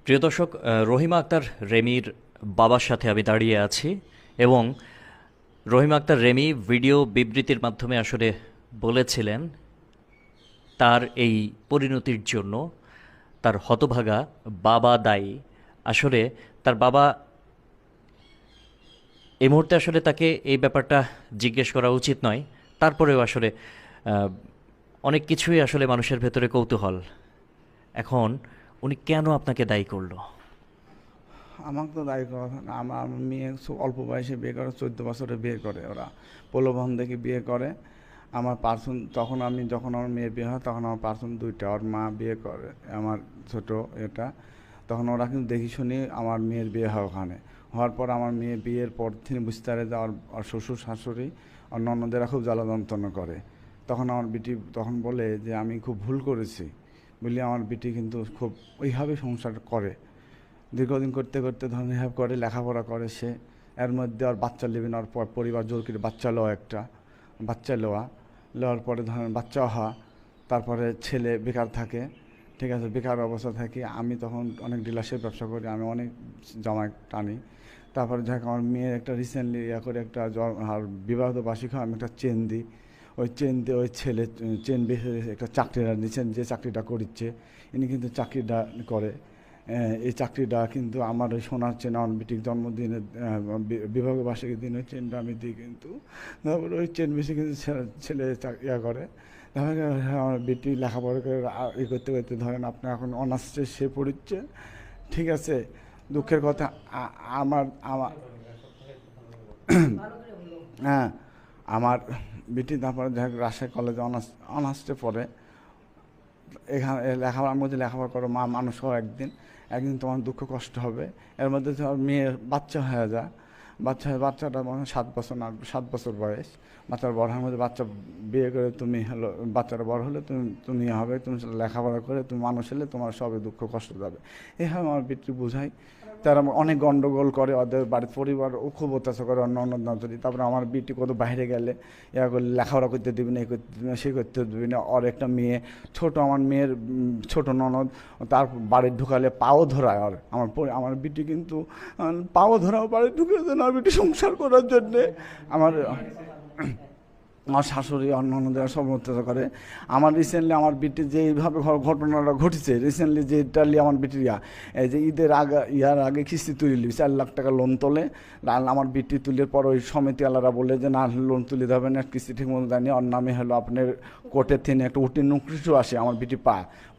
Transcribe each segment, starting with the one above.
প্রিয় দর্শক, রহিমা আক্তার রেমির বাবার সাথে আমি দাঁড়িয়ে আছি এবং রহিমা আক্তার রেমি ভিডিও বিবৃতির মাধ্যমে আসলে বলেছিলেন তার এই পরিণতির জন্য তার হতভাগা বাবা দায়ী। আসলে তার বাবা এই মুহূর্তে আসলে তাকে এই ব্যাপারটা জিজ্ঞেস করা উচিত নয়, তারপরেও আসলে আহ, অনেক কিছুই আসলে মানুষের ভেতরে কৌতূহল। এখন উনি কেন আপনাকে দায়ী করলো? আমাকে তো দায়ী করা না। আমার মেয়ে অল্প বয়সে বিয়ে করে, 14 বছরে বিয়ে করে। ওরা প্রলোভন দেখে বিয়ে করে। আমার পার্সন তখন যখন আমার মেয়ের বিয়ে হয় তখন আমার পার্সন দুইটা, ওর মা বিয়ে করে আমার ছোট এটা। তখন ওরা কিন্তু দেখি শুনি আমার মেয়ের বিয়ে হয় ওখানে। হওয়ার পর আমার মেয়ে বিয়ের পর তিনি বুঝতে পারে যে ওর শ্বশুর শাশুড়ি আর ননদেরা খুব জ্বালা যন্ত্রণা করে। তখন আমার বিটি তখন বলে যে আমি খুব ভুল করেছি বলে আমার বিটি কিন্তু খুব ওইভাবে সংসার করে। দীর্ঘদিন করতে করতে ধরুন এভাবে করে লেখাপড়া করে সে। এর মধ্যে আর বাচ্চা নেবেন, আর পরিবার জোর করে বাচ্চা লওয়া, একটা বাচ্চা লওয়ার পরে ধরেন বাচ্চা হওয়া, তারপরে ছেলে বেকার থাকে। ঠিক আছে, বেকার অবস্থা থাকি আমি তখন অনেক ডিলারশিপ ব্যবসা করি, আমি অনেক জামাই টানি। তারপরে যাক আমার মেয়ের একটা রিসেন্টলি করে একটা আর বিবাহিত বার্ষিক হয়, আমি একটা চেন দিই। ওই চেন দিয়ে ওই ছেলে চেন বেশি একটা চাকরিটা নিচ্ছেন, যে চাকরিটা করছে ইনি কিন্তু চাকরিটা করে। এই চাকরিটা কিন্তু আমার ওই সোনার চেন আমার বিটির জন্মদিনে বিবাহ বার্ষিকীর দিন ওই চেনটা আমি দিই, কিন্তু তারপরে ওই চেন বেশি কিন্তু ছেলে ইয়া করে। তারপরে আমার বিটি লেখাপড়া করে করতে করতে ধরেন আপনার এখন অনার্সে সে পড়ছে। ঠিক আছে, দুঃখের কথা আমার আমার হ্যাঁ, আমার বিটি তারপরে রাজশাহী কলেজে অনার্সে পড়ে। এখানে লেখাপড়ার মধ্যে লেখাপড়া করো, মা মানুষ হও, একদিন একদিন তোমার দুঃখ কষ্ট হবে। এর মধ্যে তোমার মেয়ের বাচ্চা হয়ে যায়। বাচ্চাটা মনে হয় 7 বছর না 7 বছর বয়স। বাচ্চার বড়ার মধ্যে বাচ্চা বিয়ে করে তুমি হলো, বাচ্চাটা বড় হলে তুমি হবে, তুমি লেখাপড়া করে তুমি মানুষ হলে তোমার সবে দুঃখ কষ্ট যাবে। এইভাবে আমার বিটি বোঝাই। তারা অনেক গন্ডগোল করে, ওদের বাড়ির পরিবার ও খুব অত্যাচার করে, অন্য অন্য নজরি। তারপরে আমার বিটি কত বাইরে গেলে ইয়া করলে লেখাপড়া করতে দিবি না, এই করতে দিবি না, সে করতে দিবি না। ওর একটা মেয়ে ছোট, আমার মেয়ের ছোট ননদ, তার বাড়ি ঢুকালে পাও ধরায়। আর আমার বিটি কিন্তু পাও ধরাও বাড়ি ঢুকে দেন আমার বিটি সংসার করার জন্যে। আমার শাশুড়ি অন্যান্যদের সব অত্যাচার করে। আমার রিসেন্টলি আমার বিটির যে এইভাবে ঘটনাটা ঘটেছে, রিসেন্টলি যেটা আমার বিটির এই যে ঈদের ইয়ার আগে কিস্তি তুলি 4 লাখ টাকা লোন তোলে। আমার বিটি তুলির পর ওই সমিতি আলারা বলে যে না, লোন তুলে দেবে না, কিস্তি ঠিক মতো দেয়নি। ওর নামে হলো আপনার কোর্টের থেকে একটা উকিল নোটিশও আসে, আমার বিটি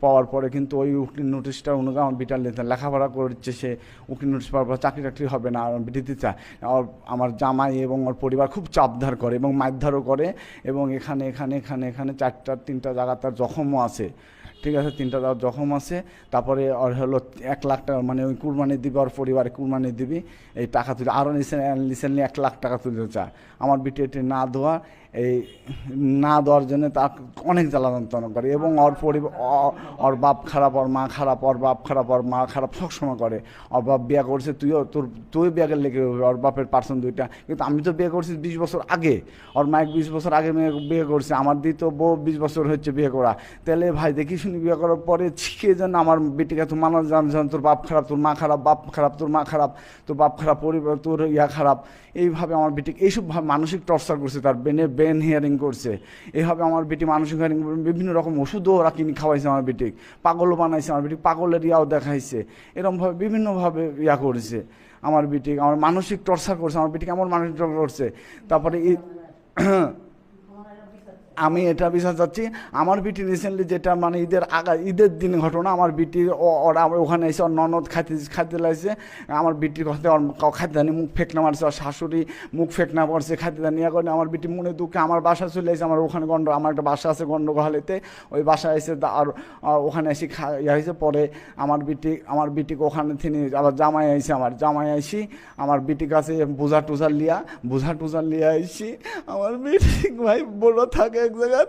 পাওয়ার পরে কিন্তু ওই উকিল নোটিশটা অনুযায়ী আমার বিটার লেখাপড়া করছে, সে উকিল নোটিশ পাওয়ার পর চাকরি টাকরি হবে না, আমার বিটি দিতে চায়। আমার জামাই এবং ওর পরিবার খুব চাপধার করে এবং মারধারও করে। এবং এখানে এখানে এখানে এখানে 3টা জায়গা তার জখমও আছে। ঠিক আছে, 3টা জায়গা জখম আছে। তারপরে ওর হলো 1 লাখ টাকা, মানে ওই কুরবানি দিবি, ওর পরিবারে কুরবানি দিবি, এই টাকা তুলে আরও রিসেন্টলি 1 লাখ টাকা তুলতে চায়। আমার বিটি এটি না দেওয়ার জন্য তা অনেক জ্বালা যন্ত্রণা করে। এবং ওর পরিবার, ওর বাপ খারাপ, ওর মা খারাপ, ওর বাপ খারাপ, ওর মা খারাপ, সবসময় করে। ওর বাপ বিয়ে করছে, তুই বিয়ে লেগে ওর বাপের পার্সন 2টা, কিন্তু আমি তো বিয়ে করছি 20 বছর আগে। ওর মা 20 বছর আগে বিয়ে করছে, আমার দ্বিতীয় বউ 20 বছর হচ্ছে বিয়ে করা। তাহলে ভাই দেখি শুনি বিয়ে করার পরে কে যেন আমার বেটিকে তো মানুষ জান তোর বাপ খারাপ, তোর মা খারাপ, বাপ খারাপ, তোর মা খারাপ, তোর বাপ খারাপ, পরিবার তোর খারাপ। এইভাবে আমার বেটিকে এইসব মানসিক টর্চার করছে, তার ব্রেন হিয়ারিং করছে। এইভাবে আমার বেটি মানসিক হিয়ারিং, বিভিন্ন রকম ওষুধও ওরা কিনে খাওয়াইছে আমার বেটিক, পাগলও বানাইছে আমার বেটি, পাগলের ইয়াও দেখাইছে। এরকমভাবে বিভিন্নভাবে করেছে আমার বেটিক, আমার মানসিক টর্চার করছে আমার বেটিকে, আমার মানসিক টর্চার করছে। তারপরে আমি এটা বিশ্বাস চাচ্ছি, আমার বিটি রিসেন্টলি যেটা মানে ঈদের দিন ঘটনা, আমার বিটি ওরা ওখানে এসে ওর ননদ খাইতে লাগছে। আমার বিটির কথা খাইতে জানি মুখ ফেকনা মারছে, ওর শাশুড়ি মুখ ফেকনা পড়ছে, খাইতে জানি ইয়া করে। আমার বিটি মনে দুঃখে আমার বাসা চলে এসে, আমার ওখানে আমার একটা বাসা আছে গন্ডগোহালিতে, ওই বাসা এসে আর ওখানে এসে হয়েছে। পরে আমার বিটিকে ওখানে তিনি আবার জামাই আইসি, আমার বিটির কাছে বোঝা টুজা লিয়া আইসি। আমার বিটি ভাই বড় থাকে এক জায়গায়,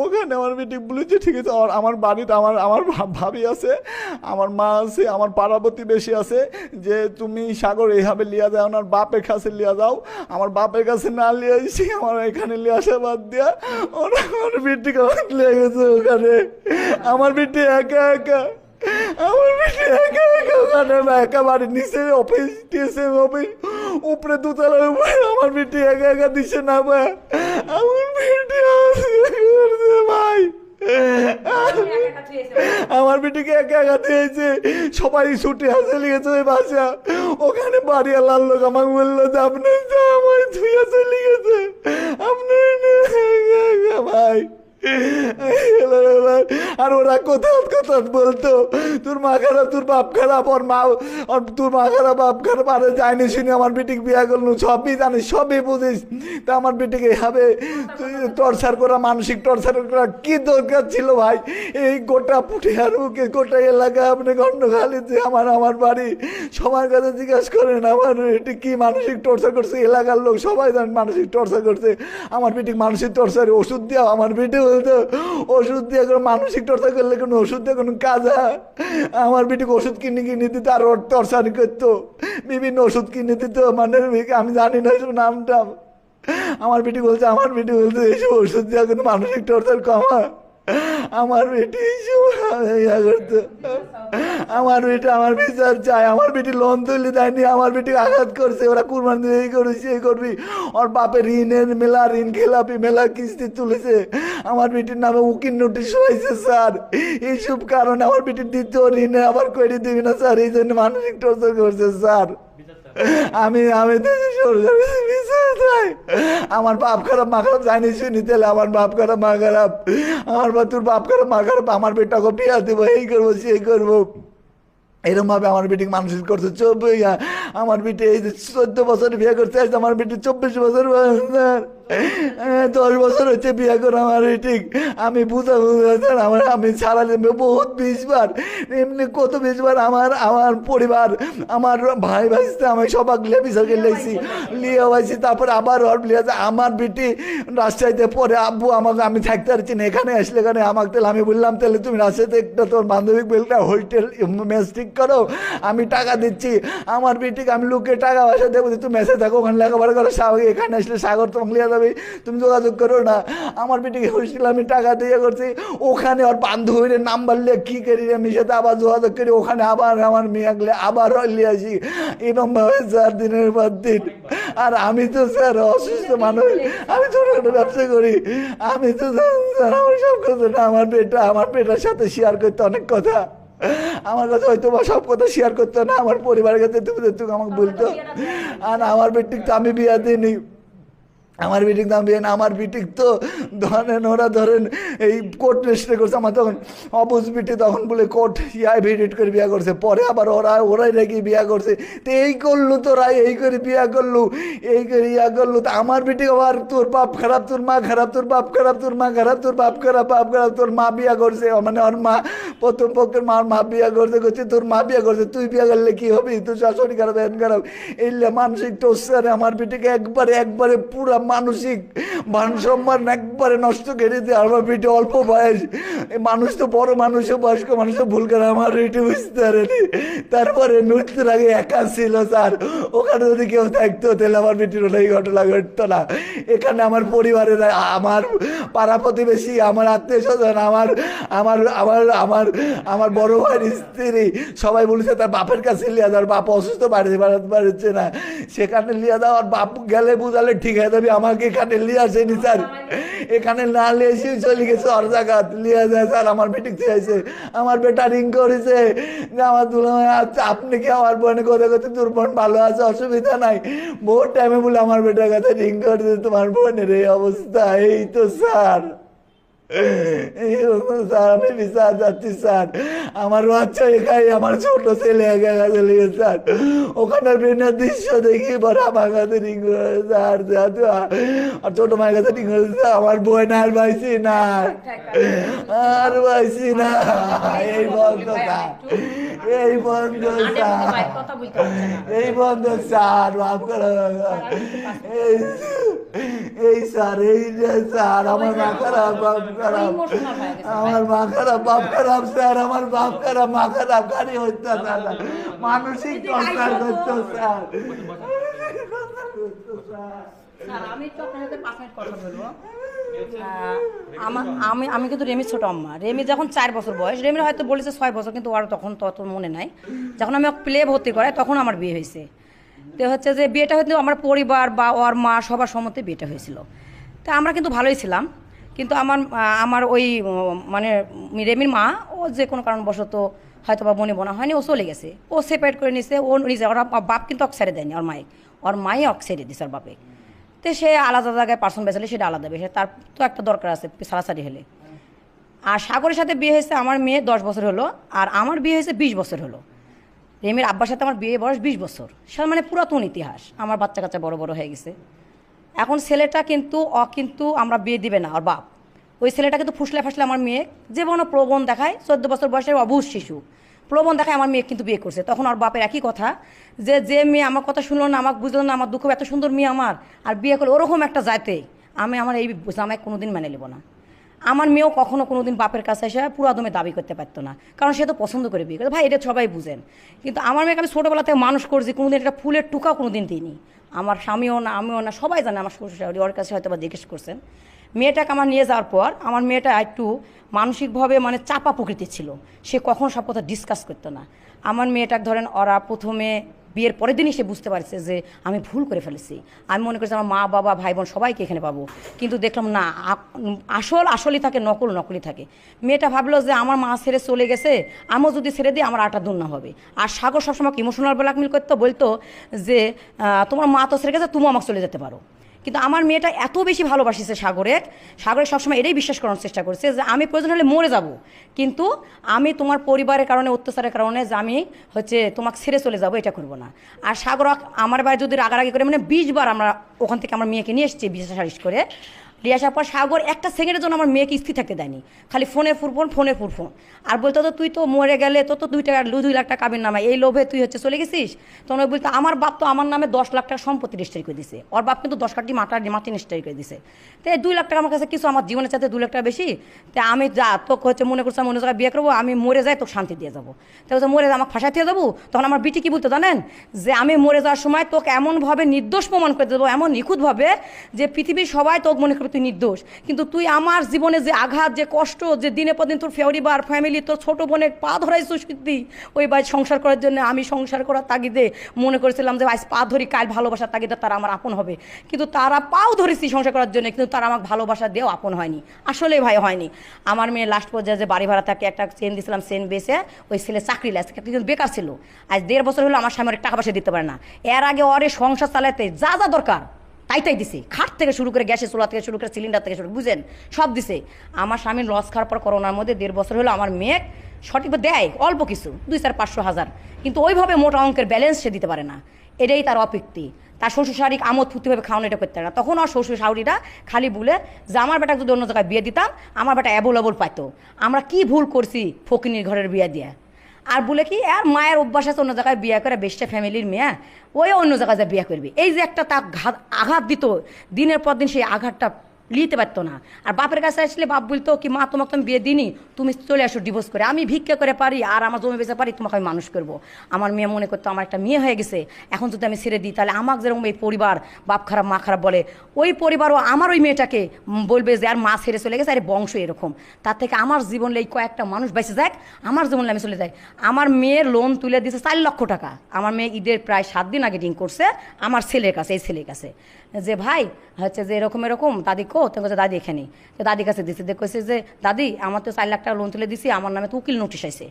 ওখানে আমার মিটিং বলেছে ঠিক আছে। আমার বাড়িতে আমার ভাবি আছে, আমার মা আছে, আমার পাড়া প্রতিবেশী আছে, যে তুমি সাগর এইভাবে লিয়া যাও, আমার বাপের কাছে লিয়া যাও। আমার বাপের কাছে না লিয়ে আসি, আমার এখানে লিয়ে আসা বাদ দিয়া ওরা আমার বিটিকে লিয়ে গেছে ওখানে। আমার বিটি একা একা, আমার বিটি একা একা এখানে একেবারে নিচে অফিস টিএসএম অফিস উপরে দোতলার উপরে আমার বেটি একা একা দিছে না ভাই, আমার বেটি ভাই আমার বেটিকে একা একা দিয়েছে, সবাই ছুটে আসে লিগেছে ওই বাসা, ওখানে বাড়িওয়ালার লোক আমাকে বললো যে আপনি আমার ধুয়ে চলে গেছে আপনার ভাই। আর ওরা কোথাও কোথাও বলতো তোর মা খারাপ, তোর বাপ খারাপ, ওর মা, ওর তোর মা খারাপ, বাপ খারাপ, আরে যায়নি শুনি আমার বেটিকে বিয়া করলো, সবই জানিস, সবই বুঝিস, তা আমার বেটিকে এভাবে টর্চার করা, মানসিক টর্চার করা কি দরকার ছিল ভাই? এই গোটা পুঠিয়ার বুকে গোটা এলাকায় আপনি গন্ডখালি যে আমার বাড়ি, সবার কাছে জিজ্ঞাসা করেন আমার এটি কি মানসিক টর্চার করছে, এলাকার লোক সবাই জানেন মানসিক টর্চার করছে আমার বেটিকে, মানসিক টর্চার ওষুধ দেওয়া, আমার বেটি বলতো ওষুধ দিয়ে কোনো মানসিক টর্চার করলে কোনো ওষুধ দিয়ে কোনো কাজ হয়? আমার বেটিকে ওষুধ কিনে দিত আর ওর টর্চার করতো, বিভিন্ন ওষুধ কিনে দিত, মানে আমি জানি না এসব নামটা। আমার বেটি বলছে এইসব ওষুধ দিয়ে কোনো মানসিক টর্চার কমা, আমার বেটি এইসব ইয়া করতো, আমার বেটি আমার বিচার চায়, আমার বেটি লোন তুলে দেয়নি, আমার বেটি আঘাত করছে, ওরা কুরবান দিয়ে এই করেছে এই করবি, ওর বাপের ঋণের মেলা, ঋণ খেলাপি মেলা কিস্তি তুলেছে, আমার বেটির নামে উকিল নোটিশ হয়েছে স্যার, এইসব কারণে আমার বেটির দ্বিতীয় ঋণে আবার করে দিবি না স্যার, এই জন্য মানসিক টর্চার করছে স্যার। আমি আমার বাপ খারাপ মা খারাপ জানি শুনি, তাহলে আমার বাপ খারাপ মা খারাপ, আমার তোর বাপ খারাপ মা খারাপ, আমার বেটাকে বিয়া দেবো, এই করবো সেই করবো, এরকম ভাবে আমার বেটিকে মানসিক করছে। আমার বেটি এই 14 বছর বিয়ে করতে আসছে, আমার বেটি 24 বছর বয়স, 10 বছর হচ্ছে বিয়ে করে আমার বেটি, আমি আমি ছাড়ালে বহুত 20 বার, এমনি কত 20 বার আমার পরিবার, আমার ভাই ভাইতে আমি সবাক লেবিসাকে লেগছি লিয়ে হয়েছি, তারপরে আবার ওর লিয়ে আমার বেটি রাজশাহীতে পরে আব্বু আমাকে, আমি থাকতে পারছি না, এখানে আসলে এখানে আমাকে, তাহলে আমি বললাম তাহলে তুমি রাজশাহীতে একটা তোর বান্ধবী বলটা হোটেল মেস ঠিক করো, আমি টাকা দিচ্ছি, আমার বেটিকে আমি লোকে টাকা পয়সা দেবো, তুমি মেসে থাকো, ওখানে লেখাপড়া করো, এখানে আসলে সাগর তোমাকে লিয়ে যাবে, তুমি যোগাযোগ করো না। আমার বেটিকে হোস্টেল আমি টাকা দিয়ে করছি, ওখানে ওর বান্ধবীর নাম্বার লিয়ে কী করি আমি সাথে আবার যোগাযোগ করি, ওখানে আবার আমার মেয়ে আবার লিয়ে আসি, এরকম ভাবে 4 দিনের পর দিন। আর আমি তো স্যার অসুস্থ মানুষ, আমি ছোটখাটো ব্যবসা করি, আমি তো স্যার আমার সব কথা না, আমার বেটার সাথে শেয়ার করতে অনেক কথা, আমার কাছে হয়তো বা সব কথা শেয়ার করতো না, আমার পরিবারের কাছে তুমি আমাকে বলতো, আর আমার বেটিকে তো আমি বিয়া দিইনি, আমার বিটিক দাম বিয়ে না, আমার বিটিক তো ধরেন এই কোর্ট রেজিস্ট্রি করছে, আমার তখন অবুজ বিটি তখন বলে কোর্ট ভিডিট করে বিয়া করছে, পরে আবার ওরাই রেখে বিয়া করছে, তো এই করলো তোরা, এই করে বিয়া করলু, এই করে ইয়া করলু, তো আমার বিটি আবার তোর বাপ খারাপ, তোর মা খারাপ, তোর বাপ খারাপ, তোর মা খারাপ, তোর বাপ খারাপ, তোর মা বিয়া করছে, মানে ওর মা প্রথম পক্ষের মা বিয়া করছে, তোর মা বিয়া করছে, তুই বিয়া করলে কি হবি, তোর শাশুড়ি খারাপ, এন খারাপ, এই মানসিক টর্চারে আমার বিটিকে একবারে পুরা মানসিক মান সম্মান একবারে নষ্ট করে দিয়ে, আমার বেটি অল্প বয়স, মানুষ তো বড় মানুষও বয়স্ক মানুষও ভুল করে, আমার বেটি বুঝতে পারেনি, তারপরে মৃত্যুর আগে একা ছিল স্যার, ওখানে যদি কেউ থাকতো তাহলে আমার বেটির ওটাই ঘটনা ঘটতো না। এখানে আমার পরিবারের, আমার পাড়া প্রতিবেশী, আমার আত্মীয় স্বজন, আমার বড় ভাইয়ের স্ত্রী সবাই বলেছে তার বাপের কাছে লিয়া যাওয়ার, বাপ অসুস্থ বাড়িতে পারছে না, সেখানে লিয়া যাওয়ার, বাপ গেলে বুঝালে ঠিক হয়ে যাবে, আমাকে এখানে লিয়ে আসেনি স্যার, এখানে না লিয়ে এসে চলে গেছে ওর জায়গাত লিয়ে যায় স্যার, আমার বেটি আছে, আমার বেটা রিং করেছে যে আমার দুলাভাই আচ্ছা আপনি কি আমার বোনের কথা কথা, তোর বোন ভালো আছে অসুবিধা নাই, বহুত টাইমে বলে আমার বেটার কাছে রিং করেছে, তোমার বোনের এই অবস্থা, এই তো স্যার স্যার আমি বিচার যাচ্ছি স্যার, আমার বাচ্চা একাই, আমার ছোট ছেলে একা চলে গেছে স্যার, ওখানের ট্রেনের দৃশ্য দেখি পরে আমার কাছে রিং স্যার, আর ছোট মায়ের কাছে রিং করেছে, আমার বোন আর পাইছি না, আর পাইছি না, এই বন্ধ স্যার, এই বন্ধ স্যার, এই বন্ধ স্যার, মাফ করো এই স্যার, এই যে স্যার আমার মা খারাপ, বাপ খারাপ, আমার মা খারাপ, বাপ খারাপ স্যার, আমার বাপ খারাপ, মা খারাপ, গাড়ি হচ্ছে স্যার, মানসিক টর্চার করতো স্যার, আমি তো আপনার সাথে 5 মিনিট কথা বলবো। আমি আমি কিন্তু রেমির ছোট আম্মা। রেমি যখন 4 বছর বয়স, রেমির হয়তো বলেছে 6 বছর, কিন্তু ওর তখন তত মনে নাই। যখন আমি প্লে ভর্তি করে তখন আমার বিয়ে হয়েছে। তো হচ্ছে যে বিয়েটা হয়তো আমার পরিবার বা ওর মা সবার সম্মতে বিয়েটা হয়েছিল। তো আমরা কিন্তু ভালোই ছিলাম, কিন্তু আমার আমার ওই মানে রেমির মা ও যে কোনো কারণবশত হয়তো বা মনে বোনা হয়নি, ও চলে গেছে, ও সেপারেট করে নিছে, ও নিজে, ওর বাপ কিন্তু অক ছেড়ে দেয়নি, ওর মাই অক ছেড়ে দিছে ওর বাপে। তো সে আলাদা জায়গায় পার্সন বেচালে সেটা আলাদা বিষয়, তার তো একটা দরকার আছে সারাসারি হলে। আর সাগরের সাথে বিয়ে হয়েছে আমার মেয়ে 10 বছর হলো, আর আমার বিয়ে হয়েছে 20 বছর হলো। রেমির আব্বার সাথে আমার বিয়ে বয়স 20 বছর, সে মানে পুরাতন ইতিহাস। আমার বাচ্চা কাচ্চা বড় বড় হয়ে গেছে। এখন ছেলেটা কিন্তু কিন্তু আমরা বিয়ে দিবে না ওর বাপ। ওই ছেলেটা কিন্তু ফুসলে ফাসলে আমার মেয়ে জীবনও প্রবণ দেখায়, 14 বছর বয়সের অবুঝ শিশু প্রবণ দেখায় আমার মেয়ে কিন্তু বিয়ে করছে। তখন ওর বাপের একই কথা, যে মেয়ে আমার কথা শুনলো না, আমাকে বুঝলো না, আমার দুঃখ, এত সুন্দর মেয়ে আমার আর বিয়ে করলো ওরকম একটা যাইতে, আমি আমার এই জামাই কোনোদিন মেনে নেব না। আমার মেয়েও কখনো কোনোদিন বাপের কাছে এসে পুরো দমে দাবি করতে পারতো না, কারণ সে তো পছন্দ করে বিয়ে করে। ভাই এটা সবাই বুঝেন, কিন্তু আমার মেয়েকে আমি ছোটোবেলা থেকে মানুষ করছি, কোনোদিন একটা ফুলের টুকাও কোনোদিন দিইনি। আমার স্বামীও না, আমিও না, সবাই জানে, আমার শ্বশুর শাশুড়ি ওর কাছে হয়তো বা জিজ্ঞেস করছেন। মেয়েটাকে আমার নিয়ে যাওয়ার পর আমার মেয়েটা একটু মানসিকভাবে মানে চাপা প্রকৃতির ছিল, সে কখনো সব কথা ডিসকাস করতো না। আমার মেয়েটাকে ধরেন ওরা প্রথমে বিয়ের পরের দিনই সে বুঝতে পারছে যে আমি ভুল করে ফেলেছি। আমি মনে করছি আমার মা বাবা ভাই বোন সবাইকে এখানে পাবো, কিন্তু দেখলাম না, আসলই থাকে, নকল নকলই থাকে। মেয়েটা ভাবলো যে আমার মা ছেড়ে চলে গেছে, আমিও যদি ছেড়ে দিই আমার আটা দুর্না হবে। আর সাগর সবসময় ইমোশনাল ব্ল্যাকমেল করতো, বলতো যে তোমার মা তো ছেড়ে গেছে, তুমিও আমাকে চলে যেতে পারো। কিন্তু আমার মেয়েটা এত বেশি ভালোবাসিছে সাগরের সবসময় এটাই বিশ্বাস করার চেষ্টা করছে যে আমি প্রয়োজন হলে মরে যাব, কিন্তু আমি তোমার পরিবারের কারণে, অত্যাচারের কারণে যে আমি হচ্ছে তোমাকে ছেড়ে চলে যাব, এটা করবো না। আর সাগর আমার বাড়ি যদি রাগারাগি করে, মানে 20 বার আমরা ওখান থেকে আমার মেয়েকে নিয়ে এসেছি বিচার সালিশ করে। নিয়ে আসার পর সাগর একটা সেকেন্ডের জন্য আমার মেয়েকে স্থির থাকতে দেয়নি, খালি ফোনের ফোন। আর বলতো তো তুই তো মরে গেলে তো 2 লাখ টাকা কাবিন নামায়, এই লোভে তুই হচ্ছে চলে গেছিস। তখন ওই বলতো আমার বাপ তো আমার নামে 10 লাখ টাকা সম্পত্তি রেজিস্ট্রি করে দিছে, ওর বাপ কিন্তু 10 কাঠি মাটি রেজিস্ট্রি করে দিছে। তো এই 2 লাখ টাকা আমার কাছে কিছু, আমার জীবনের চাইতে 2 লাখ টাকা বেশি। তো আমি যা তোকে হচ্ছে মনে করছি অন্য জায়গায় বিয়ে করবো, আমি মরে যাই তোকে শান্তি দিয়ে যাবো। তো হচ্ছে মরে আমাকে ফাঁসাই দিয়ে যাবো। তখন আমার বিটি কি বলতো জানেন, যে আমি মরে যাওয়ার সময় তোকে এমনভাবে নির্দোষ প্রমাণ করে দেবো, এমন নিখুঁতভাবে যে পৃথিবীর সবাই তোকে মনে করবে তুই নির্দোষ, কিন্তু তুই আমার জীবনে যে আঘাত, যে কষ্ট, যে দিনে পর দিন তোর পরিবার ফ্যামিলি, তোর ছোট বোনের পা ধরাই সুস্কৃতি ওই বাড়ি সংসার করার জন্য, আমি সংসার করার তাগিদে মনে করেছিলাম যে আজ পা ধরি, কাল ভালোবাসার তাগিদে তারা আমার আপন হবে, কিন্তু তারা পাও ধরেছি সংসার করার জন্য, কিন্তু তারা আমাকে ভালোবাসা দিয়েও আপন হয়নি, আসলে ভাই হয়নি। আমার মেয়ে লাস্ট পর্যায়ে যে বাড়ি ভাড়া থাকে, একটা চেন দিয়েছিলাম, চেন বেসে ওই ছেলে চাকরি লাগছে, কিন্তু বেকার ছিল, আজ 1.5 বছর হলো আমার স্বামী অনেক টাকা পয়সা দিতে পারে না। এর আগে ওরে সংসার চালাতে যা যা দরকার তাই দিছে, খাট থেকে শুরু করে গ্যাসের চুলা থেকে শুরু করে সিলিন্ডার থেকে শুরু, বুঝেন, সব দিছে। আমার স্বামীর লস খাওয়ার পর করোনার মধ্যে 1.5 বছর হলো আমার মেয়ে সঠিকভাবে দেয় অল্প কিছু, 2-4-500 হাজার, কিন্তু ওইভাবে মোটা অঙ্কের ব্যালেন্স সে দিতে পারে না। এটাই তার অপৃক্তি। তার শ্বশুর শাড়ি আমোদ ফুর্তিভাবে খাওয়ানো এটা করতে পারে না। তখন আর শ্বশুর শাড়িটা খালি বলে যে আমার বেটা যদি অন্য জায়গায় বিয়ে দিতাম আমার বেটা অ্যাবল পাইতো, আমরা কি ভুল করছি ফকিনির ঘরের বিয়ে দিয়ে। আর বলে কি আর মায়ের অভ্যাস আছে অন্য জায়গায় বিয়ে করে, বেশটা ফ্যামিলির মেয়ে ওই অন্য জায়গায় যা বিয়ে করবে, এই যে একটা তার আঘাত দিত, দিনের পর দিন সেই আঘাতটা নিতে পারতো না। আর বাপের কাছে আসলে বাপ বলতো কি মা তোমাকে তো আমি বিয়ে দিইনি, তুমি চলে আসো ডিভোর্স করে, আমি ভিক্ষা করে পারি আর আমার জমি বেঁচে পারি, তোমাকে আমি মানুষ করবো। আমার মেয়ে মনে করতো আমার একটা মেয়ে হয়ে গেছে, এখন যদি আমি ছেড়ে দিই তাহলে আমাকে যেরকম এই পরিবার বাপ খারাপ মা খারাপ বলে, ওই পরিবারও আমার ওই মেয়েটাকে বলবে যে আর মা ছেড়ে চলে গেছে, আর বংশ এরকম, তার থেকে আমার জীবনে এই কয়েকটা মানুষ বেঁচে যাক, আমার জীবনে আমি চলে যাই। আমার মেয়ের লোন তুলে দিয়েছে 4 লক্ষ টাকা। আমার মেয়ে ঈদের প্রায় 7 দিন আগে রিং করছে আমার ছেলের কাছে, এই ছেলের কাছে, যে ভাই হচ্ছে যে এরকম দাদি কো, তো বলছে দাদি এখানে, তো দাদির কাছে দিচ্ছে, দেখছে যে দাদি আমার তো 4 লাখ টাকা লোন তুলে দিছি, আমার নামে তো উকিল নোটিশ আইছে,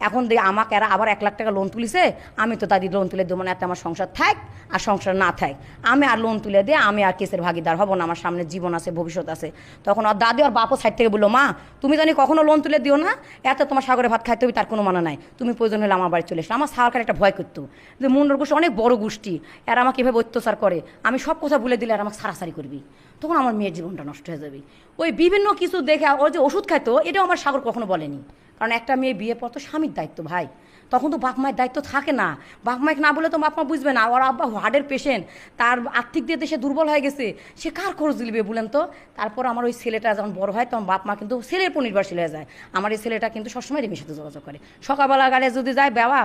এখন আমাকে এরা আবার 1 লাখ টাকা লোন তুলিছে, আমি তো দাদি লোন তুলে দেবো না, এতে আমার সংসার থাক আর সংসার না থাক, আমি আর লোন তুলে দিয়ে আমি আর কেসের ভাগিদার হব না, আমার সামনে জীবন আছে, ভবিষ্যৎ আছে। তখন আর দাদি আর বাপও সাইড থেকে বললো মা তুমি জানি কখনো লোন তুলে দিও না, এত তোমার সাগরে ভাত খাইতে হবে তার কোনো মানা নাই, তুমি প্রয়োজন হলে আমার বাড়ি চলে এসো। আমার সারকার একটা ভয় করতো যে মুন্ডর গোষ্ঠী অনেক বড় গোষ্ঠী, এরা আমাকে এভাবে অত্যাচার করে, আমি সব কথা বলে দিলে আর আমাকে সারাসারি করবি, তখন আমার মেয়ের জীবনটা নষ্ট হয়ে যাবে। ওই বিভিন্ন কিছু দেখে ওর যে ওষুধ খাইতো এটাও আমার সাগর কখনো বলেনি, কারণ একটা মেয়ে বিয়ে পর তো স্বামীর দায়িত্ব ভাই, তখন তো বাপ মায়ের দায়িত্ব থাকে না, বাপ মাইক না বলে তো বাপ মা বুঝবে না, ওর আব্বা হার্টের পেশেন্ট, তার আর্থিক দিয়ে সে দুর্বল হয়ে গেছে, সে কার খরচ দিলবে বলেন তো। তারপর আমার ওই ছেলেটা যখন বড় হয় তখন বাপ মা কিন্তু ছেলের উপর নির্ভরশীল হয়ে যায়। আমার এই ছেলেটা কিন্তু সবসময় রেমির সাথে যোগাযোগ করে, সকালবেলা গাড়ি যদি যায় বাবা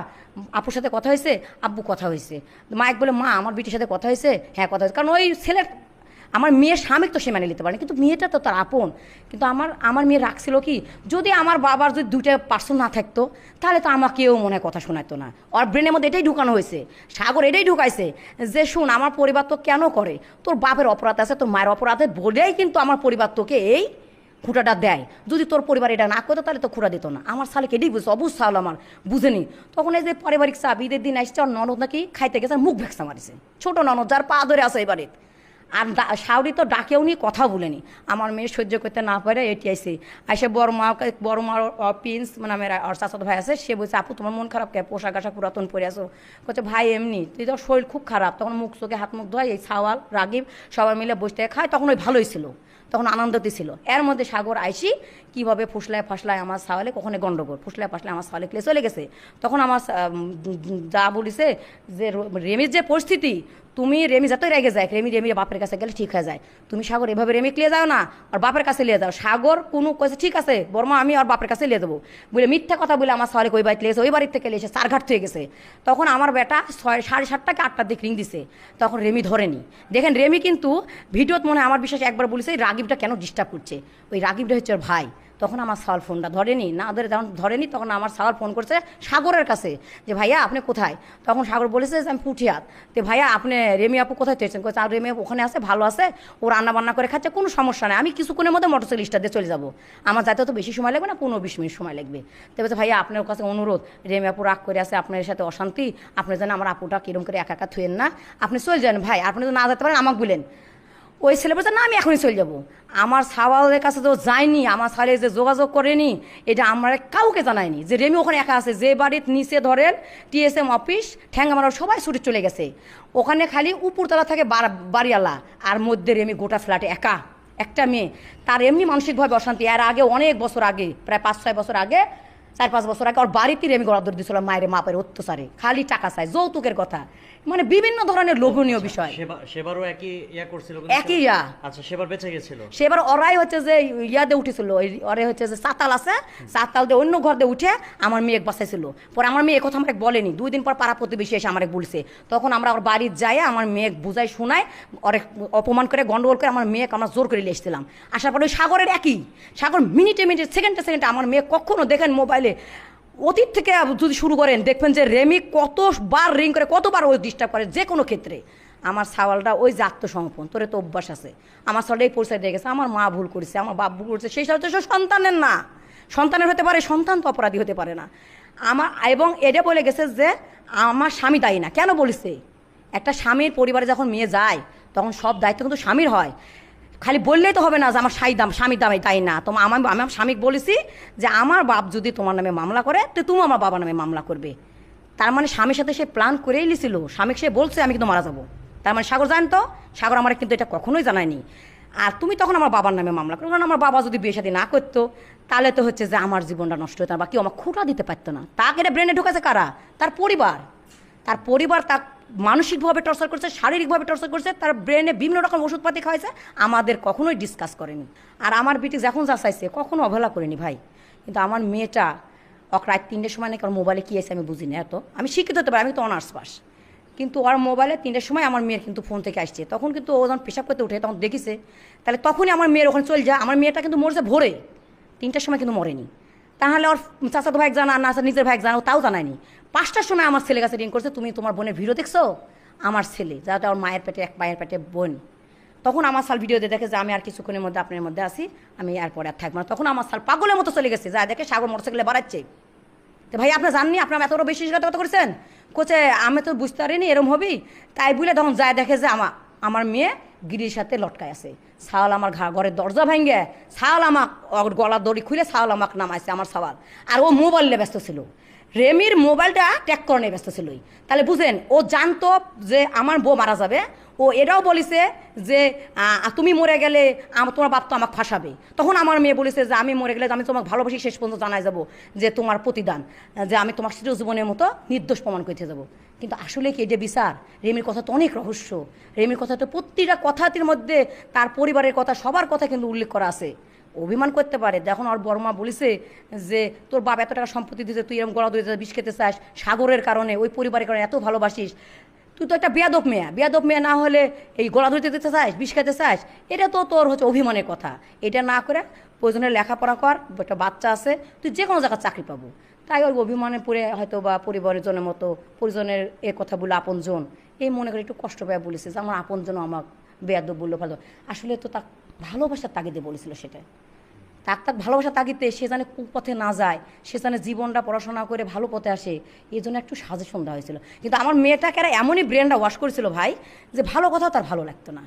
আপুর সাথে কথা হয়েছে, আব্বু কথা হয়েছে, মাইক বলে মা আমার বিটির সাথে কথা হয়েছে, হ্যাঁ কথা হয়েছে, কারণ ওই ছেলের আমার মেয়ের স্বামী তো সে মেনে নিতে পারে না, কিন্তু মেয়েটা তো তার আপন। কিন্তু আমার মেয়ে রাখছিল কি, যদি আমার বাবার যদি দুইটা পার্সন না থাকতো তাহলে তো আমাকেও মনে হয় কথা শোনাতো না। ওর ব্রেনের মধ্যে এটাই ঢুকানো হয়েছে, সাগর এটাই ঢুকাইছে যে শুন, আমার পরিবার তো কেন করে, তোর বাপের অপরাধ আছে, তোর মায়ের অপরাধে বলেই কিন্তু আমার পরিবার তোকে এই খুঁটাটা দেয়। যদি তোর পরিবার এটা না করতো তাহলে তো খুঁড়া দিত না। আমার শালিকে এটাই বুঝছে, অবুঝ শাল আমার বুঝেনি। তখন এই যে পারিবারিক চাপ, ঈদের দিন আসছে, ওর ননদ নাকি খাইতে গেছে, মুখ ভেক্সা মারিছে, ছোট ননদ যার পা ধরে আছে এই বাড়িতে। আর শাওরি তো ডাকেও নি, কথা বলেনি। আমার মেয়ে সহ্য করতে না পারে এটি আইসে আইসে বড় মার প্রিন্স মানে আমার আর চাচাতো ভাই আছে, সে বলছে আপু তোমার মন খারাপ কে, পোশাক আশাক পুরাতন পরে আসো। বলছে ভাই এমনি, তুই তো শরীর খুব খারাপ। তখন মুখ চোখে হাত মুখ ধোয়, এই সাওয়াল রাগিব সবাই মিলে বসতে খায়, তখন ওই ভালোই ছিল, তখন আনন্দতে ছিল। এর মধ্যে সাগর আইসি কীভাবে ফুসলায় ফাসলায় আমার সাওয়ালে, কখনো গন্ডগোল ফুসলায় ফাসলায় আমার সাওয়ালে ক্লে চলে গেছে। তখন আমার যা বলিছে যে রেমির যে পরিস্থিতি, তুমি রেমি যতই রেগে যায়, রেমি বাপের কাছে গেলে ঠিক হয়ে যায়, তুমি সাগর এভাবে রেমি লিয়ে যাও না, আর বাপের কাছে লিয়ে যাও। সাগর কোনো কয়েছে ঠিক আছে বর্মা আমি আর বাপের কাছে লিয়ে দেবো বলে মিথ্যা কথা বলে আমার সাওয়ালে ওই বাড়িতে লিয়েছে, ওই বাড়ির থেকে লিয়েছে চারঘাট থেকে গেছে। তখন আমার বেটা 7:30 কি 8টার দিকে রিং দিছে, তখন রেমি ধরেনি। দেখেন রেমি কিন্তু ভিডিওত মনে হয় আমার বিশ্বাস একবার বলেছে রাগিবটা কেন ডিস্টার্ব করছে, ওই রাগিবটা হচ্ছে ওর ভাই। তখন আমার সাওয়াল ফোনটা ধরেনি, না ধরে যখন ধরেনি তখন আমার সাওয়াল ফোন করছে সাগরের কাছে যে ভাইয়া আপনি কোথায়। তখন সাগর বলেছে যে আমি পুঠিয়াত। তো ভাইয়া আপনি রেমি আপু কোথায় চেয়েছেন, কোথায় আর রেমি ওখানে আছে, ভালো আছে, ও রান্না বান্না করে খাচ্ছে, কোনো সমস্যা নেই, আমি কিছুক্ষণের মধ্যে মোটরসাইকেলটা দিয়ে চলে যাবো, আমার যাতে তো বেশি সময় লাগবে না, 15-20 মিনিট সময় লাগবে। তো বলছে ভাইয়া আপনার কাছে অনুরোধ, রেমি আপু রাগ করে আছে, আপনার সাথে অশান্তি, আপনি যেন আমার আপুটা কিরম করে একা একা থুয়েন না, আপনি চলে যান ভাই, আপনি তো না যেতে পারেন আমাকে বলেন। ওই ছেলে বলছে না আমি এখনই চলে যাবো। আমার সাওয়ালের কাছে তো যায়নি, আমার সালে যে যোগাযোগ করেনি, এটা আমরা কাউকে জানায়নি যে রেমি ওখানে একা আছে। যে বাড়ির নিচে ধরেন TSM অফিস ঠ্যাঙ্গামারা সবাই ছুটে চলে গেছে, ওখানে খালি উপরতলা থাকে বাড়িওয়ালা, আর মধ্যে রেমি গোটা ফ্ল্যাটে একা একটা মেয়ে। তার এমনি মানসিকভাবে অশান্তি। এর আগে অনেক বছর আগে, প্রায় 5-6 বছর আগে, 4-5 বছর আগে ওর বাড়িতে রেমি গড়া ধরে দিয়েছিল মায়ের মাপের অত্যাচারে, খালি টাকা চায়, যৌতুকের কথা, মানে বিভিন্ন ধরনের লোভনীয় বিষয়। সেবারও একই ইয়া করছিল, একই ইয়া। আচ্ছা সেবার বেঁচে গেছিল, সেবার ওরাই হচ্ছে যে ইয়াতে উঠেছিল, ওরে হচ্ছে যে চাতাল আছে, চাতাল দিয়ে অন্য ঘর দিয়ে উঠে আমার মেয়ে বাঁচাইছিল। পরে আমার মেয়ে কথা আমার বলেনি, 2 দিন পর পাড়া প্রতিবেশী এসে আমার বলছে। তখন আমরা ওর বাড়ির যাই আমার মেয়ে বুঝাই শোনায়, অনেক অপমান করে গন্ডগোল করে আমার মেয়েকে আমরা জোর করে নিয়ে এসেছিলাম। আসার পরে ওই সাগরের একই, সাগর মিনিটে সেকেন্ডে আমার মেয়ে কখনো দেখেন মোবাইলে অতীত থেকে যদি শুরু করেন দেখবেন যে রেমি কতবার রিং করে, কতবার ওই ডিস্টার্ব করে যে কোনো ক্ষেত্রে। আমার সাওয়ালটা ওই যে আত্মসমর্পণ, তোরে তো অভ্যাস আছে, আমার সাওয়ালটা এই পরিচয় দিয়ে গেছে, আমার মা ভুল করেছে, আমার বাপ ভুল করেছে, সেই সাথে সন্তানের না, সন্তানের হতে পারে, সন্তান তো অপরাধী হতে পারে না আমার। এবং এটা বলে গেছে যে আমার স্বামী দায়ী না। কেন বলেছে, একটা স্বামীর পরিবারে যখন মেয়ে যায় তখন সব দায়িত্ব কিন্তু স্বামীর হয়, খালি বললেই তো হবে না যে আমার স্বামীর দামে তাই না। তোমার আমি আমার স্বামীকে বলেছি যে আমার বাপ যদি তোমার নামে মামলা করে তো তুমি আমার বাবার নামে মামলা করবে। তার মানে স্বামীর সাথে সে প্ল্যান করেই নিয়েছিল, স্বামীকে সে বলছে আমি কিন্তু মারা যাবো। তার মানে সাগর জানতো, সাগর আমার কিন্তু এটা কখনোই জানায়নি। আর তুমি তখন আমার বাবার নামে মামলা করো, কারণ আমার বাবা যদি বিয়ে শাদী না করতো তাহলে তো হচ্ছে যে আমার জীবনটা নষ্ট হতো না, বা কেউ আমার খুঁটা দিতে পারতো না। তাকে এটা ব্রেনে ঢুকেছে কারা, তার পরিবার তার মানসিকভাবে টর্চার করছে, শারীরিকভাবে টর্চার করছে, তার ব্রেনে বিভিন্ন রকম ওষুধপাতি খাওয়াইছে, আমাদের কখনোই ডিসকাস করেনি। আর আমার বিটি যখন যা চাইছে কখনো অবহেলা করেনি ভাই। কিন্তু আমার মেয়েটা রাত 3টের সময় নাকি ওর মোবাইলে কী আছে আমি বুঝি না, এত আমি শিক্ষিত হতে পারি, আমি তো অনার্স পাস, কিন্তু ওর মোবাইলে 3টের সময় আমার মেয়ের কিন্তু ফোন থেকে আসছে। তখন কিন্তু ও যখন পেশাব করতে উঠে তখন দেখিছে, তাহলে তখনই আমার মেয়ের ওখানে চলে যায়। আমার মেয়েটা কিন্তু মরেছে ভোরে, 3টার সময় কিন্তু মরেনি। তাহলে ওর চাচাতো ভাই জানা না, নিজের ভাই জানো, তাও জানায়নি। 5টার সময় আমার ছেলের কাছে রিং করছে, তুমি তোমার বোনের ভিডিও দেখছো, আমার ছেলে যাতে ওর মায়ের পেটে, এক মায়ের পেটে বোন। তখন আমার সাল ভিডিও দিয়ে দেখে যে আমি আর কিছুক্ষণের মধ্যে আপনার মধ্যে আসি, আমি এরপরে আর থাকবো না। তখন আমার সাল পাগলের মতো চলে গেছে, যা দেখে সাগর মোটরসাইকেলে বাড়াচ্ছে। তো ভাই আপনি জাননি, আপনার এত বেশি কথা করেছেন, কোচে আমি তো বুঝতে পারিনি এরম হবি, তাই বলে তখন যায় দেখে যে আমার মেয়ে গিরির সাথে লটকায় আছে। সাওয়াল আমার ঘরের দরজা ভাঙ্গে, সাওয়াল আমাক গলার দড়ি খুলে সাওয়াল আমাকে নামাইছে আমার সাওয়াল। আর ও মোবাইলে ব্যস্ত ছিল, রেমির মোবাইলটা ট্যাগ করে নিয়ে ব্যস্ত ছিলই। তাহলে বুঝেন, ও জানতো যে আমার বউ মারা যাবে, ও এটাও বলিছে যে তুমি মরে গেলে তোমার বাপ তো আমাকে ফাঁসাবে। তখন আমার মেয়ে বলেছে যে আমি মরে গেলে আমি তোমাকে ভালোবাসি, শেষ পর্যন্ত জানাই যাবো যে তোমার প্রতিদান, যে আমি তোমার চিরজীবনের মতো নির্দোষ প্রমাণ করতে যাবো। কিন্তু আসলে কি এটা বিচার? রেমির কথা তো অনেক রহস্য, রেমির কথা তো প্রতিটা কথাটির মধ্যে তার পরিবারের কথা, সবার কথা কিন্তু উল্লেখ করা আছে। অভিমান করতে পারে, যখন ওর বড় মা বলেছে যে তোর বাপ এত টাকা সম্পত্তি দিয়েছে, তুই এরকম গলা ধরে বিষ খেতে চাস, সাগরের কারণে, ওই পরিবারের কারণে এত ভালোবাসিস, তুই তো একটা বেয়াদব মেয়ে না হলে এই গলা ধরতে দিতে চাস, বিষ খেতে চাস, এটা তো তোর হচ্ছে অভিমানের কথা। এটা না করে প্রয়োজনে লেখাপড়া কর, একটা বাচ্চা আছে, তুই যে কোনো জায়গায় চাকরি পাবো। তাই ওই অভিমানে পড়ে হয়তো বা পরিবারের জনের মতো পরিজনের এ কথা বলে আপনজন এই মনে করে একটু কষ্ট পেয়ে বলেছে যে আমার আপনজন আমার বেয়াদব বললো ভালো। আসলে তো তা ভালোবাসার তাগিদে বলেছিল সেটা। তাক ভালোবাসা তাগিদে সে জানে কুপথে না যায়, সে জানে জীবনটা পড়াশোনা করে ভালো পথে আসে, এই জন্য একটু সাজেশন দেওয়া হয়েছিল। কিন্তু আমার মেয়েটাকে এরা এমনই ব্রেনটা ওয়াশ করেছিল ভাই যে ভালো কথা তার ভালো লাগতো না।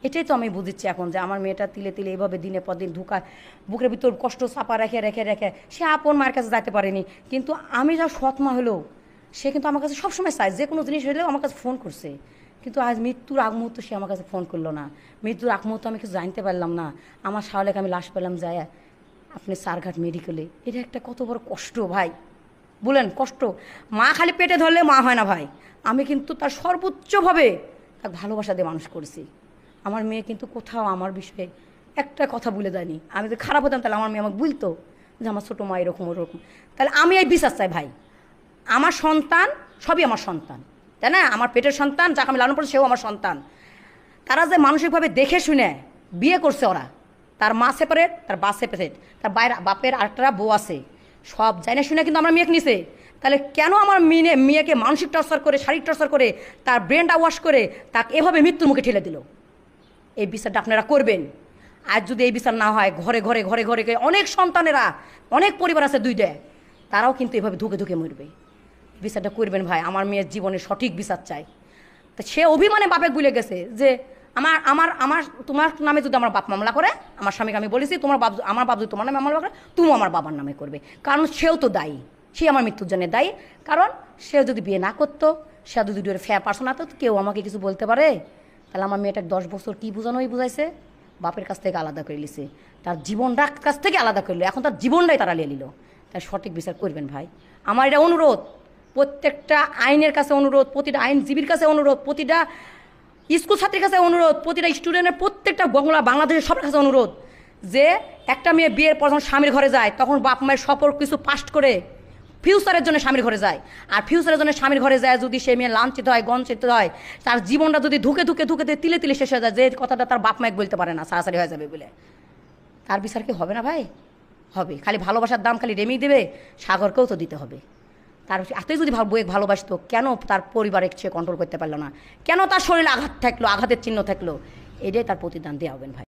এটাই তো আমি বুঝিচ্ছি এখন যে আমার মেয়েটা তিলে তিলে এইভাবে দিনের পর দিন ঢুকা বুকের ভিতর কষ্ট চাপা রেখে রেখে রেখে সে আপন মায়ের কাছে যেতে পারেনি। কিন্তু আমি যা সৎ মা হলো সে কিন্তু আমার কাছে সবসময় চাই, যে কোনো জিনিস হলেও আমার কাছে ফোন করছে। কিন্তু আজ মৃত্যুর আগ মুহূর্ত সে আমার কাছে ফোন করলো না। মৃত্যুর আগ মুহূর্ত আমি কিছু জানতে পারলাম না। আমার শাওলেকে আমি লাশ পেলাম যায় আপনি সারঘাট মেডিকেলে। এটা একটা কত বড় কষ্ট ভাই, বলেন কষ্ট। মা খালি পেটে ধরলে মা হয় না ভাই। আমি কিন্তু তার সর্বোচ্চভাবে তাকে ভালোবাসা দিয়ে মানুষ করেছি। আমার মেয়ে কিন্তু কোথাও আমার বিষয়ে একটা কথা বলে দেয়নি। আমি যদি খারাপ হতাম তাহলে আমার মেয়ে আমাকে বলতো যে আমার ছোটো মা এরকম ওরকম। তাহলে আমি এই বিশ্বাস চাই ভাই, আমার সন্তান সবই আমার সন্তান, তাই না? আমার পেটের সন্তান যাকে আমি লালন করছি সেও আমার সন্তান। তারা যে মানসিকভাবে দেখে শুনে বিয়ে করছে, ওরা তার মা সেপারেট, তার বা সেপারেট, তার বাইরে বাপের আরেকটা বউ আছে, সব জানে শুনে কিন্তু আমার মেয়েকে নিছে। তাহলে কেন আমার মেয়েকে মানসিক টর্চার করে, শারীরিক টর্চার করে, তার ব্রেনটা ওয়াশ করে তাকে এভাবে মৃত্যুর মুখে ঠেলে দিল? এই বিচারটা আপনারা করবেন। আর যদি এই বিচার না হয়, ঘরে ঘরে ঘরে ঘরে অনেক সন্তানেরা, অনেক পরিবার আছে দুইটা, তারাও কিন্তু এভাবে ধুকে ধুকে মরবে। বিচারটা করবেন ভাই, আমার মেয়ের জীবনে সঠিক বিচার চাই। তো সে অভিমানে বাপে ভুলে গেছে যে আমার আমার আমার তোমার নামে যদি আমার বাপ মামলা করে, আমার স্বামীকে আমি বলেছি তোমার বাপ, আমার বাপ যদি তোমার নামে মামলা করে তুমিও আমার বাবার নামে করবে, কারণ সেও তো দায়ী, সে আমার মৃত্যুর জন্য দায়ী। কারণ সে যদি বিয়ে না করতো, সে যদি দুটো ফেয়ার পার্সন হতো, কেউ আমাকে কিছু বলতে পারে? তাহলে আমার মেয়েটাকে 10 বছর কী বোঝানোই বুঝাইছে, বাপের কাছ থেকে আলাদা করে লিছে, তার জীবনটা কাছ থেকে আলাদা করলো, এখন তার জীবনটাই তারা নিয়ে নিল। তাই সঠিক বিচার করবেন ভাই, আমার এটা অনুরোধ। প্রত্যেকটা আইনের কাছে অনুরোধ, প্রতিটা আইনজীবীর কাছে অনুরোধ, প্রতিটা স্কুল ছাত্রীর কাছে অনুরোধ, প্রতিটা স্টুডেন্টের, প্রত্যেকটা বাংলাদেশের সবার কাছে অনুরোধ যে একটা মেয়ে বিয়ের পর যখন স্বামীর ঘরে যায় তখন বাপ মায়ের সপর কিছু পাস্ট করে ফিউচারের জন্য স্বামীর ঘরে যায়। আর ফিউচারের জন্য স্বামীর ঘরে যায় যদি সে মেয়ে লাঞ্ছিত হয়, গঞ্চিত হয়, তার জীবনটা যদি ধুকে ধুকে ধুকে তিলে তিলে শেষ হয়ে যায়, যে কথাটা তার বাপ মায়ের বলতে পারে না, সারাসারি হয়ে যাবে বলে, তার বিচার কি হবে না ভাই? হবে। খালি ভালোবাসার দাম খালি রেমেই দেবে? সাগরকেও তো দিতে হবে। তার এতই যদি বইয়ে ভালোবাসতো, কেন তার পরিবারে সে কন্ট্রোল করতে পারলো না? কেন তার শরীরে আঘাত থাকলো, আঘাতের চিহ্ন থাকলো? এটাই তার প্রতিদান দেওয়া হবেন ভাই।